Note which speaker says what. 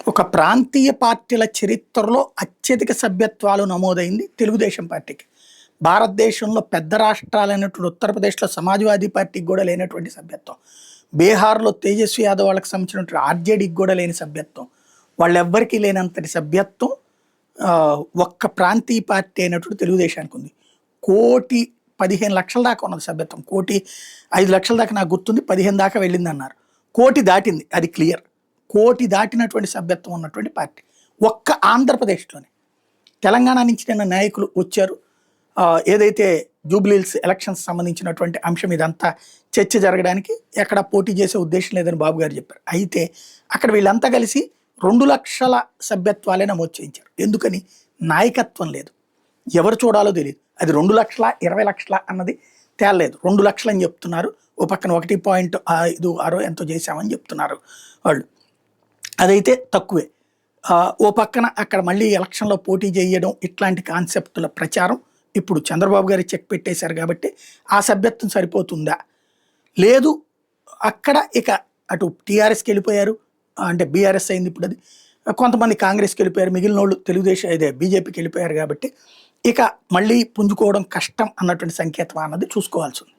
Speaker 1: ఒక ప్రాంతీయ పార్టీల చరిత్రలో అత్యధిక సభ్యత్వాలు నమోదైంది తెలుగుదేశం పార్టీకి. భారతదేశంలో పెద్ద రాష్ట్రాలైనటువంటి ఉత్తరప్రదేశ్లో సమాజ్వాదీ పార్టీకి కూడా లేనటువంటి సభ్యత్వం, బీహార్లో తేజస్వి యాదవ్ వాళ్ళకి సంబంధించినటువంటి ఆర్జేడీకి కూడా లేని సభ్యత్వం, వాళ్ళెవ్వరికీ లేనంతటి సభ్యత్వం ఒక్క ప్రాంతీయ పార్టీ అయినటువంటి తెలుగుదేశానికి ఉంది. 1,15,00,000 దాకా ఉన్నది సభ్యత్వం. 1,05,00,000 దాకా నాకు గుర్తుంది, 15 దాకా వెళ్ళింది అన్నారు. 1,00,000 దాటింది, అది క్లియర్. 1,00,000 దాటినటువంటి సభ్యత్వం ఉన్నటువంటి పార్టీ ఒక్క ఆంధ్రప్రదేశ్లోనే. తెలంగాణ నుంచి నిన్న నాయకులు వచ్చారు. ఏదైతే జూబ్లీహిల్స్ ఎలక్షన్స్ సంబంధించినటువంటి అంశం ఇదంతా చర్చ జరగడానికి ఎక్కడ పోటీ చేసే ఉద్దేశం లేదని బాబు గారు చెప్పారు. అయితే అక్కడ వీళ్ళంతా కలిసి 2,00,000 సభ్యత్వాలే నమోదు చేయించారు. ఎందుకని? నాయకత్వం లేదు, ఎవరు చూడాలో తెలియదు. అది 2,00,000 20,00,000 అన్నది తేలలేదు. 2,00,000 అని చెప్తున్నారు. ఓ పక్కన 1.56 ఎంతో చేశామని చెప్తున్నారు వాళ్ళు. అదైతే తక్కువే. ఓ పక్కన అక్కడ మళ్ళీ ఎలక్షన్లో పోటీ చేయడం ఇట్లాంటి కాన్సెప్టుల ప్రచారం ఇప్పుడు చంద్రబాబు గారు చెక్ పెట్టేశారు కాబట్టి ఆ సభ్యత్వం సరిపోతుందా? లేదు, అక్కడ ఇక అటు టీఆర్ఎస్కి వెళ్ళిపోయారు, అంటే బీఆర్ఎస్ అయింది ఇప్పుడు. అది కొంతమంది కాంగ్రెస్కి వెళ్ళిపోయారు, మిగిలిన వాళ్ళు తెలుగుదేశం ఇదే బీజేపీకి వెళ్ళిపోయారు. కాబట్టి ఇక మళ్ళీ పుంజుకోవడం కష్టం అన్నటువంటి సంకేతం అన్నది చూసుకోవాల్సి ఉంది.